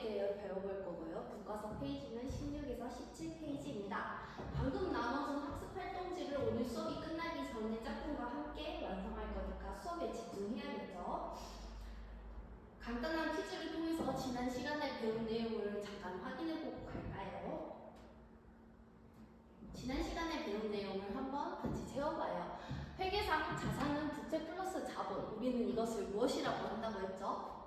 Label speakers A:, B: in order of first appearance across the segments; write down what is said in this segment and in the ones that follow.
A: 대해 배워볼 거고요. 교과서 페이지는 16에서 17페이지입니다. 방금 나눠준 학습 활동지를 오늘 수업이 끝나기 전에 짝꿍과 함께 완성할 거니까 수업에 집중해야겠죠. 간단한 퀴즈를 통해서 지난 시간에 배운 내용을 잠깐 확인해보고 갈까요? 지난 시간에 배운 내용을 한번 같이 채워봐요. 회계상 자산은 부채 플러스 자본, 우리는 이것을 무엇이라고 한다고 했죠?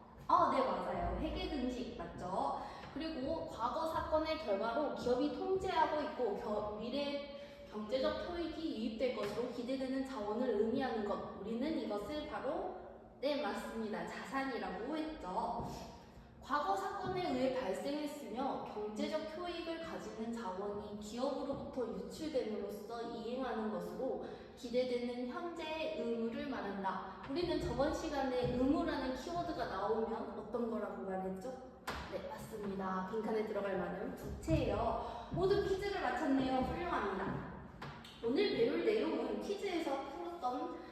A: 네, 맞아요. 회계 등식 맞죠? 그리고 과거 사건의 결과로 기업이 통제하고 있고 미래 경제적 효익이 유입될 것으로 기대되는 자원을 의미하는 것, 우리는 이것을 바로 네, 맞습니다. 자산이라고 했죠. 과거 사건에 의해 발생했으며 경제적 효익을 가지는 자원이 기업으로부터 유출됨으로써 이행하는 것으로 기대되는 현재의 의무를 말한다. 우리는 저번 시간에 의무라는 키워드가 나오면 어떤 거라고 말했죠? 네, 맞습니다. 빈칸에 들어갈 만한 부채예요. 모두 퀴즈를 마쳤네요. 훌륭합니다. 오늘 배울 내용은 퀴즈에서 풀었던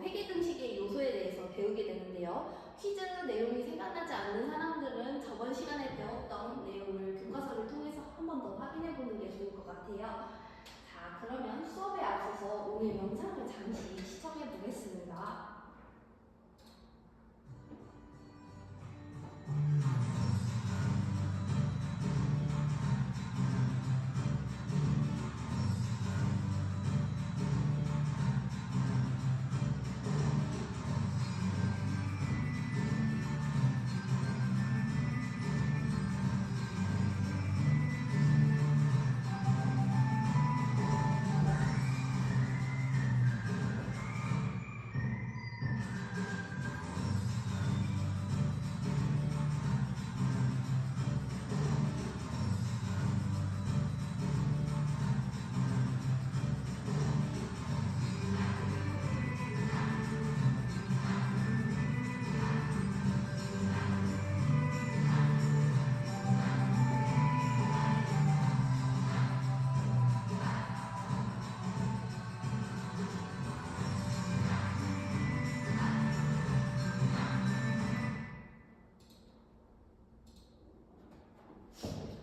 A: 회계 등식의 요소에 대해서 배우게 되는데요. 퀴즈 내용이 생각나지 않는 사람들은 저번 시간에 배웠던 내용을 교과서를 통해서 한 번 더 확인해 보는 게 좋을 것 같아요. 자, 그러면 수업에 앞서서 오늘 영상을 잠시 시청해 보겠습니다.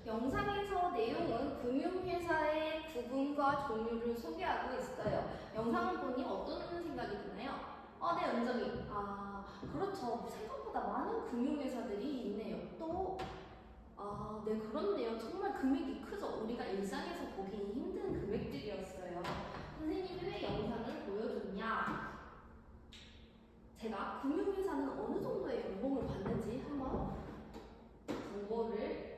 A: 영상에서 내용은 금융회사의 구분과 종류를 소개하고 있어요. 영상을 보니 어떤 생각이 드나요? 네, 은정이. 그렇죠. 생각보다 많은 금융회사들이 있네요. 또, 네, 그렇네요. 정말 금액이 크죠. 우리가 일상에서 보기 힘든 금액들이었어요. 선생님이 왜 영상을 보여줬냐? 제가 금융회사는 어느 정도의 연봉을 받는지 한번 정보를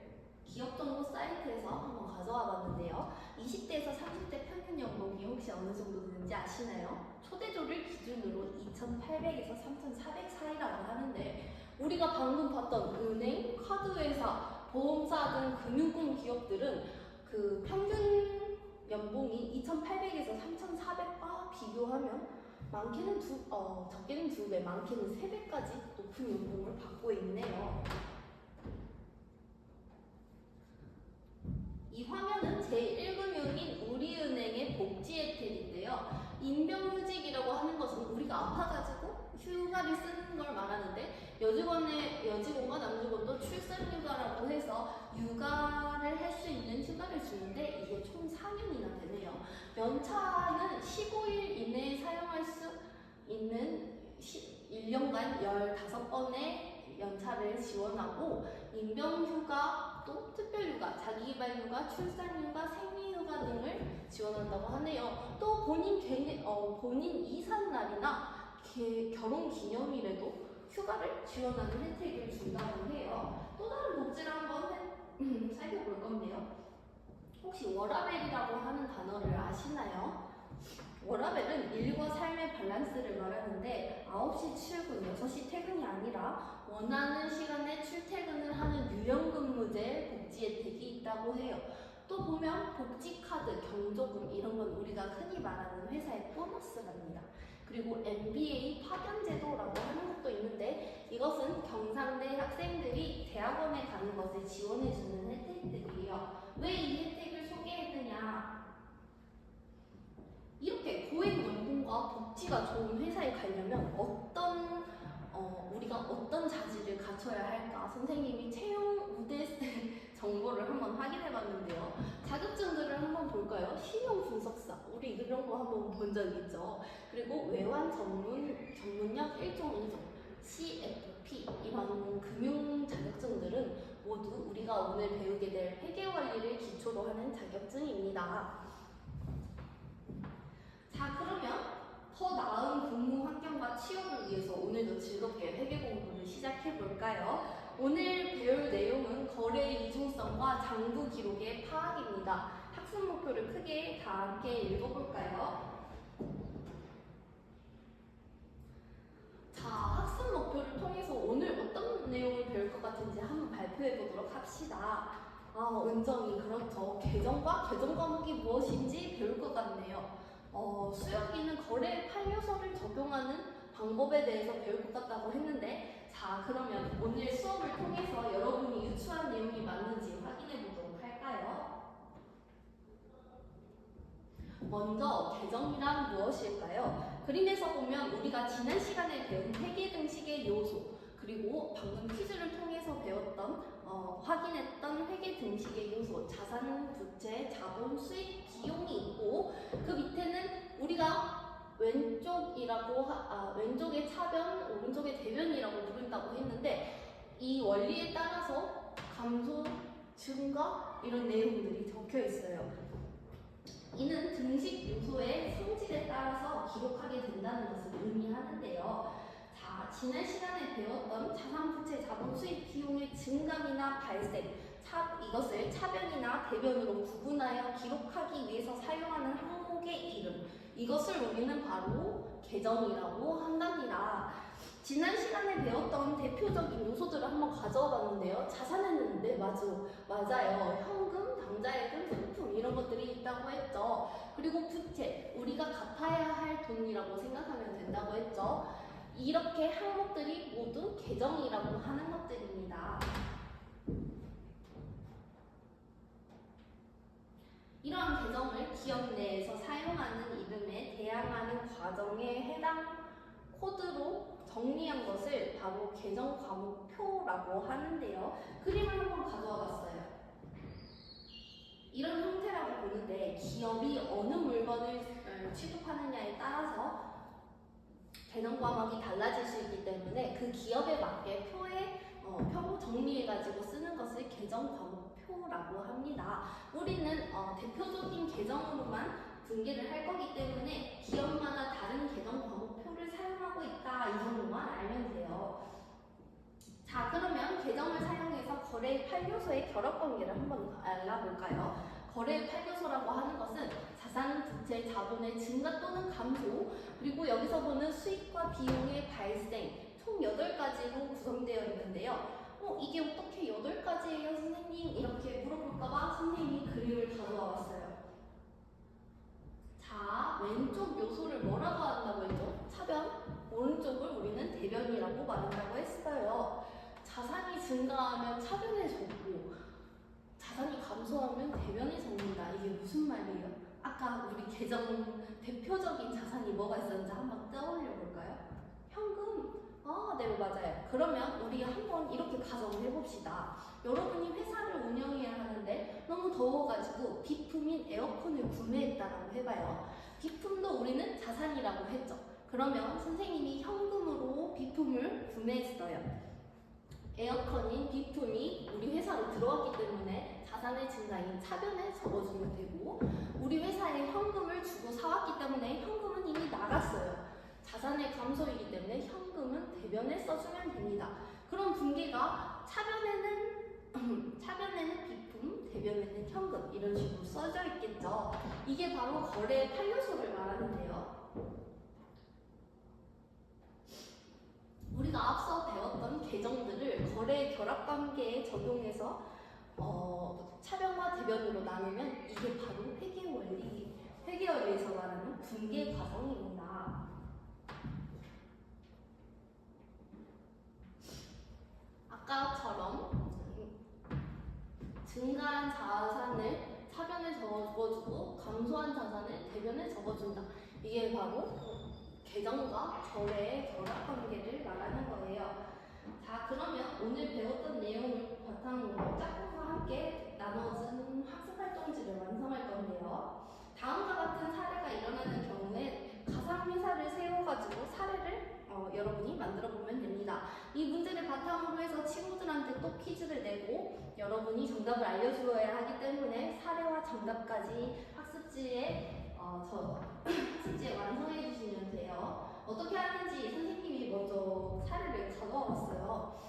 A: 기업정보 사이트에서 한번 가져와 봤는데요. 20대에서 30대 평균 연봉이 혹시 어느 정도 되는지 아시나요? 초대조를 기준으로 2,800에서 3,400 사이라고 하는데 우리가 방금 봤던 은행, 카드회사, 보험사 등 금융권 기업들은 그 평균 연봉이 2,800에서 3,400과 비교하면 적게는 2배, 많게는 3배까지 높은 연봉을 받고 있네요. 이 화면은 제1금융인 우리은행의 복지 혜택인데요. 임병휴직이라고 하는 것은 우리가 아파가지고 휴가를 쓰는 걸 말하는데 여직원과 남직원도 출산휴가라고 해서 육아를 할 수 있는 휴가를 주는데 이게 총 4년이나 되네요. 연차는 15일 이내에 사용할 수 있는 1년간 15번의 연차를 지원하고 임병휴가, 또 특별휴가, 자기개발휴가, 출산휴가, 생리휴가 등을 지원한다고 하네요. 또 본인 이삿날이나 결혼기념일에도 휴가를 지원하는 혜택을 준다고 해요. 또 다른 복지를 한번 살펴볼 건데요. 혹시 워라밸이라고 하는 단어를 아시나요? 워라밸은 일과 삶의 밸런스를 말하는데 9시 출근, 6시 퇴근이 아니라 원하는 시간에 출퇴근을 하는 유연근무제 복지 혜택이 있다고 해요. 또 보면 복지카드, 경조금 이런 건 우리가 흔히 말하는 회사의 보너스랍니다. 그리고 MBA 파견제도라고 하는 것도 있는데 이것은 경상대 학생들이 대학원에 가는 것을 지원해주는 혜택들이에요. 왜 이 혜택을 소개했느냐? 이렇게 고액 연봉과 복지가 좋은 회사에 가려면 우리가 어떤 자질을 갖춰야 할까? 선생님이 채용 우대 적이 있죠. 그리고 외환 전문역 1종 2종 CFP 이런 금융 자격증들은 모두 우리가 오늘 배우게 될 회계원리를 기초로 하는 자격증입니다. 자, 그러면 더 나은 근무 환경과 취업을 위해서 오늘도 즐겁게 회계 공부를 시작해 볼까요? 오늘 배울 내용은 거래의 이중성과 장부 기록의 파악입니다. 학습 목표를 크게 다 함께 읽어볼까요? 자, 학습 목표를 통해서 오늘 어떤 내용을 배울 것 같은지 한번 발표해 보도록 합시다. 은정이 그렇죠. 계정과 계정 과목이 무엇인지 배울 것 같네요. 수혁이는 거래 판례서를 적용하는 방법에 대해서 배울 것 같다고 했는데, 자, 그러면 오늘 수업을 통해서 여러분이 유추한 내용이 맞는지 확인해 보도록 할까요? 먼저 계정이란 무엇일까요? 그림에서 보면 우리가 지난 시간에 배운 회계 등식의 요소, 그리고 방금 퀴즈를 통해서 배웠던 확인했던 회계 등식의 요소, 자산, 부채, 자본, 수익, 비용이 있고, 그 밑에는 우리가 왼쪽의 차변, 오른쪽의 대변이라고 부른다고 했는데, 이 원리에 따라서 감소, 증가 이런 내용들이 적혀 있어요. 이는 등식 요소의 성질에 따라서 기록하게 된다는 것을 의미하는데요. 자, 지난 시간에 배웠던 자산, 부채, 자본, 수익, 비용의 증감이나 발생, 이것을 차변이나 대변으로 구분하여 기록하기 위해서 사용하는 항목의 이름, 이것을 우리는 바로 계정이라고 한답니다. 지난 시간에 배웠던 대표적인 요소들을 한번 가져와 봤는데요. 자산에는 맞아요. 현금, 당좌예금, 상품 이런 것들이 있다고 했죠. 그리고 부채, 우리가 갚아야 할 돈이라고 생각하면 된다고 했죠. 이렇게 항목들이 모두 계정이라고 하는 것들입니다. 이러한 계정을 기업 내에서 사용하는 이름에 대항하는 과정에 해당 코드로 정리한 것을 바로 계정 과목표라고 하는데요. 그림을 한번 가져와 봤어요. 이런 형태라고 보는데 기업이 어느 물건을 취급하느냐에 따라서 계정 과목이 달라질 수 있기 때문에 그 기업에 맞게 표 정리해가지고 쓰는 것을 계정 과목표라고 합니다. 우리는 대표적인 계정으로만 분개를 할 거기 때문에 기업마다 다른 계정 과목표를 사용하고 있다, 이 정도만 알면 돼요. 자, 그러면 계정을 사용해서 거래의 8요소의 결합관계를 한번 알아볼까요? 거래의 8요소라고 하는 것은 자산, 부채, 자본의 증가 또는 감소, 그리고 여기서 보는 수익과 비용의 발생, 총 8가지로 구성되어 있는데요. 이게 어떻게 8가지예요, 선생님? 이렇게 물어볼까봐 선생님이 그림을 가져와 왔어요. 자, 왼쪽 요소를 뭐라고 한다고 했죠? 차변, 오른쪽을 우리는 대변이라고 말한다고 했어요. 자산이 증가하면 차변에 적고 자산이 감소하면 대변에 적는다. 이게 무슨 말이에요? 아까 우리 계정 대표적인 자산이 뭐가 있었는지 한번 떠올려 볼까요? 현금. 네, 맞아요. 그러면 우리 한번 이렇게 가정을 해봅시다. 여러분이 회사를 운영해야 하는데 너무 더워가지고 비품인 에어컨을 구매했다라고 해봐요. 비품도 우리는 자산이라고 했죠. 그러면 선생님이 현금으로 비품을 구매했어요. 에어컨인 비품이 우리 회사로 들어왔기 때문에 자산의 증가인 차변에 적어주면 되고, 우리 회사에 현금을 주고 사왔기 때문에 현금은 이미 나갔어요. 자산의 감소이기 때문에 현금은 대변에 써주면 됩니다. 그럼 분계가 차변에는 비품, 대변에는 현금 이런 식으로 써져 있겠죠. 이게 바로 거래의 8요소를 말하는데요. 우리가 앞서 배웠던 계정들을 거래 결합관계에 적용해서 차변과 대변으로 나누면 이게 바로 회계원리에서 말하는 분계 과정입니다. 아까처럼 증가한 자산을 차변에 적어주고 감소한 자산을 대변에 적어준다. 이게 바로 계정과 거래의 결합관계를 말하는 거예요. 자, 그러면 오늘 배웠던 내용을 바탕으로 짝꿍과 함께 나눠진 학습활동지를 완성할 건데요. 다음과 같은 사례가 일어나는 경우에 선생님한테 또 퀴즈를 내고 여러분이 정답을 알려주어야 하기 때문에 사례와 정답까지 학습지에 완성해 주시면 돼요. 어떻게 하는지 선생님이 먼저 사례를 가져와 봤어요.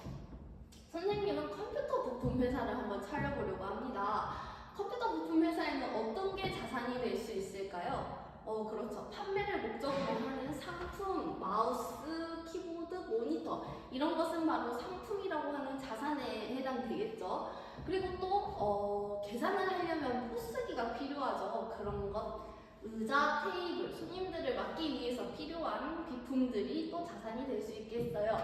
A: 선생님은 컴퓨터 부품 회사를 한번 차려보려고 합니다. 컴퓨터 부품 회사에는 어떤 게 자산이 될 수 있을까요? 그렇죠. 판매를 목적으로 하는 상품, 마우스, 키보드, 모니터 이런 것은 바로 상품이라고 하는 자산에 해당되겠죠. 그리고 또 계산을 하려면 포스기가 필요하죠. 그런 것, 의자, 테이블, 손님들을 맡기 위해서 필요한 비품들이 또 자산이 될 수 있겠어요.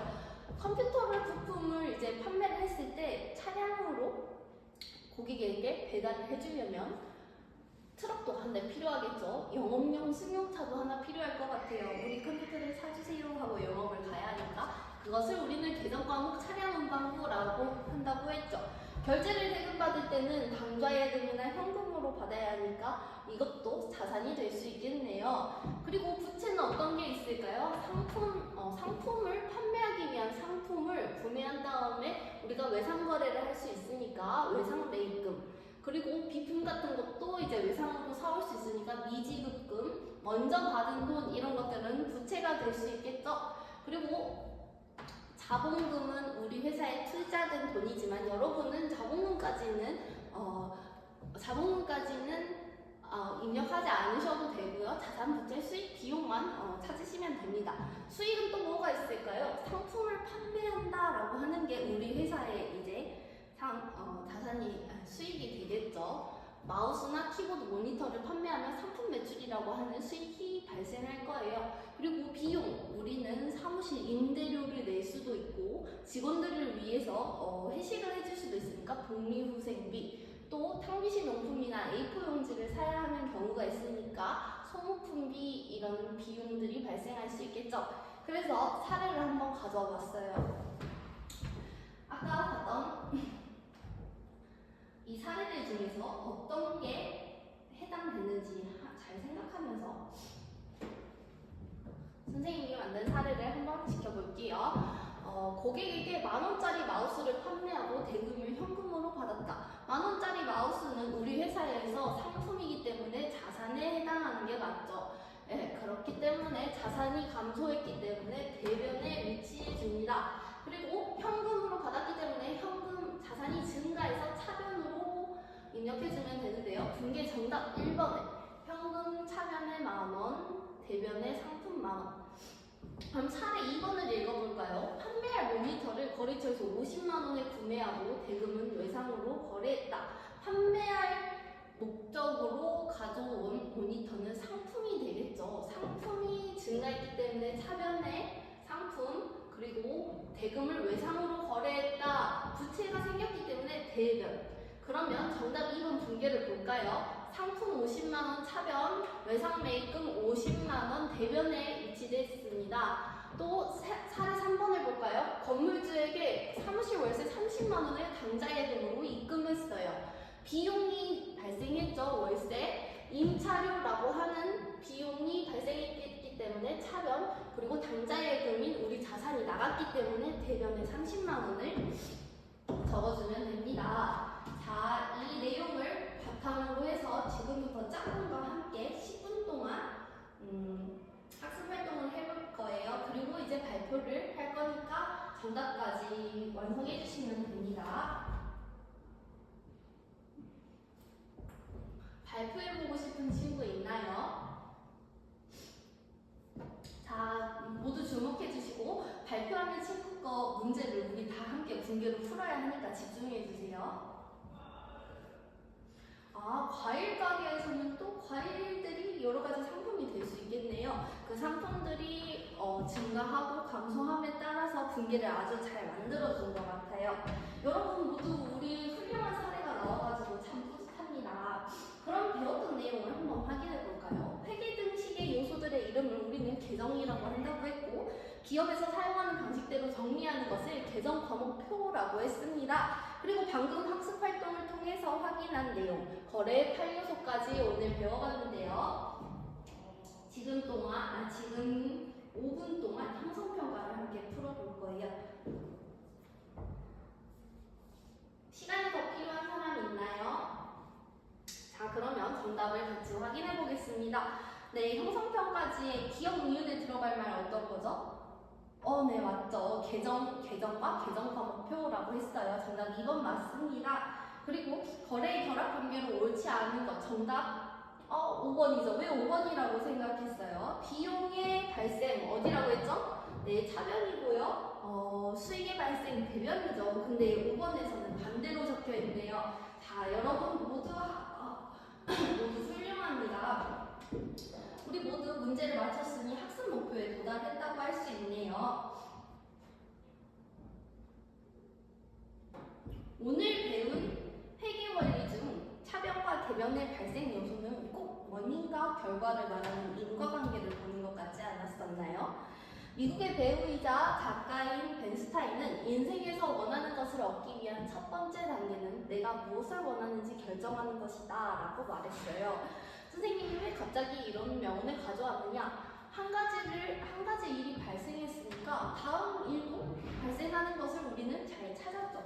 A: 컴퓨터를 부품을 이제 판매를 했을 때 차량으로 고객에게 배달을 해주려면 트럭도 한 대 필요하겠죠. 영업용 승용차도 하나 필요할 것 같아요. 우리 컴퓨터를 사주세요 하고 영업을 가야 하니까 그것을 우리는 계정 과목 차량 운반부라고 한다고 했죠. 결제를 대금받을 때는 당좌예금이나 현금으로 받아야 하니까 이것도 자산이 될 수 있겠네요. 그리고 부채는 어떤 게 있을까요? 상품을 판매하기 위한 상품을 구매한 다음에 우리가 외상 거래를 할 수 있으니까 외상 매입금. 그리고 비품 같은 것도 이제 외상으로 사올 수 있으니까 미지급금, 먼저 받은 돈 이런 것들은 부채가 될 수 있겠죠. 그리고 자본금은 우리 회사에 투자된 돈이지만 여러분은 자본금까지는 입력하지 않으셔도 되고요. 자산, 부채, 수익, 비용만 찾으시면 됩니다. 수익은 또 뭐가 있을까요? 상품을 판매한다라고 하는 게 우리 회사의 이제 수익이 되겠죠. 마우스나 키보드, 모니터를 판매하면 상품 매출이라고 하는 수익이 발생할 거예요. 그리고 비용, 우리는 사무실 임대료를 낼 수도 있고 직원들을 위해서 회식을 해줄 수도 있으니까 복리후생비, 또 탕비실 용품이나 A4 용지를 사야 하는 경우가 있으니까 소모품비 이런 비용들이 발생할 수 있겠죠. 그래서 사례를 한번 가져와 봤어요. 아까 봤던 이 사례들 중에서 어떤 게 해당되는지 잘 생각하면서 선생님이 만든 사례를 한번 지켜볼게요. 고객에게 10,000원짜리 마우스를 판매하고 대금을 현금으로 받았다. 10,000원짜리 마우스는 우리 회사에서 상품이기 때문에 자산에 해당하는 게 맞죠. 네, 그렇기 때문에 자산이 감소했기 때문에 대변에 위치해 줍니다. 그리고 현금으로 받았기 때문에 현금 자산이 증가해서 차변으로 입력해주면 되는데요. 분계 정답 1번에 현금 차변에 10,000원, 대변에 상품 10,000원. 그럼 차례 2번을 읽어볼까요? 판매할 모니터를 거래처에서 500,000원에 구매하고 대금은 외상으로 거래했다. 판매할 목적으로 가져온 모니터는 상품이 되겠죠. 상품이 증가했기 때문에 차변에 상품, 그리고 대금을 외상으로 거래했다. 부채가 생겼기 때문에 대변. 그러면 정답 2번 분계를 볼까요? 상품 500,000원 차변, 외상 매입금 500,000원 대변에 위치됐습니다. 또 사례 3번을 볼까요? 건물주에게 사무실 월세 300,000원을 당좌예금으로 입금했어요. 비용이 발생했죠. 월세, 임차료라고 하는 비용이 발생했기 때문에 차변, 그리고 당좌예금인 우리 자산이 나갔기 때문에 대변에 300,000원을 적어주면 됩니다. 자, 이 내용을 바탕으로 해서 지금부터 짝꿍과 함께 10분 동안 학습 활동을 해볼 거예요. 그리고 이제 발표를 할 거니까 정답까지 완성해 주시면 됩니다. 발표해보고 싶은 친구 있나요? 자, 모두 주목해 주시고 발표하는 친구 거 문제를 우리 다 함께 분계로 풀어야 하니까 집중해 주세요. 과일 가게에서는 또 과일들이 여러 가지 상품이 될 수 있겠네요. 그 상품들이 증가하고 감소함에 따라서 분계를 아주 잘 만들어준 것 같아요. 여러분 모두 우리 훌륭한 사례가 나와가지고 참 뿌듯합니다. 그럼 배웠던 내용을 한번 확인해 볼까요? 회계 등식의 요소들의 이름을 우리는 계정이라고 한다고 했고, 기업에서 사용하는 방식대로 정리하는 것을 계정 과목표라고 했습니다. 그리고 방금 학습 활동을 통해서 확인한 내용, 거래 8요소까지 오늘 배워봤는데요. 지금 5분 동안 형성평가를 함께 풀어볼 거예요. 같이 확인해 보겠습니다. 네, 형성평가지의 기억 이윤에 들어갈 말 어떤 거죠? 네, 맞죠. 계정과 계정 과목표라고 했어요. 정답 2번 맞습니다. 그리고 거래의 결합 관계로 옳지 않은 것 정답 5번이죠. 왜 5번이라고 생각했어요? 비용의 발생 어디라고 했죠? 네, 차변이고요. 수익의 발생 대변이죠. 근데 5번에서는 반대로 적혀 있네요. 자, 여러분 모두 모두 훌륭합니다. 우리 모두 문제를 맞췄으니 학습 목표에 도달했다고 할 수 있네요. 오늘 배운 회계 원리 중 차변과 대변의 발생 요소는 꼭 원인과 결과를 말하는 인과관계를 보는 것 같지 않았었나요? 미국의 배우이자 작가인 벤스타인은 인생에서 원하는 것을 얻기 위한 첫 번째 단계는 내가 무엇을 원하는지 결정하는 것이다 라고 말했어요. 선생님이 왜 갑자기 이런 명언을 가져왔느냐? 한 가지 일이 발생했으니까 다음 일도 발생하는 것을 우리는 잘 찾았죠.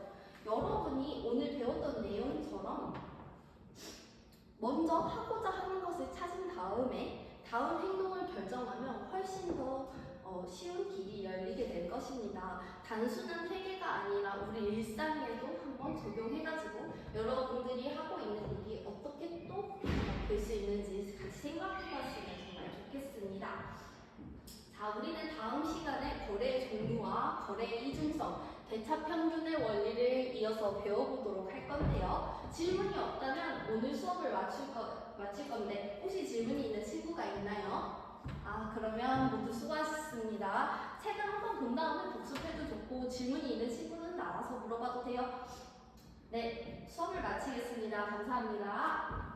A: 여러분이 오늘 배웠던 내용처럼 먼저 하고자 하는 것을 찾은 다음에 다음 행동을 결정하면 훨씬 더 쉬운 길이 열리게 될 것입니다. 단순한 회계가 아니라 우리 일상에도 한번 적용해가지고 여러분들이 하고 있는 일이 어떻게 또 될 수 있는지 같이 생각해봤으면 정말 좋겠습니다. 자, 우리는 다음 시간에 거래의 종류와 거래의 이중성, 대차 평균의 원리를 이어서 배워보도록 할 건데요. 질문이 없다면 오늘 수업을 마칠 건데 혹시 질문이 있는 친구가 있나요? 그러면 모두 수고하셨습니다. 책을 한번 본 다음에 복습해도 좋고 질문이 있는 친구는 알아서 물어봐도 돼요. 네, 수업을 마치겠습니다. 감사합니다.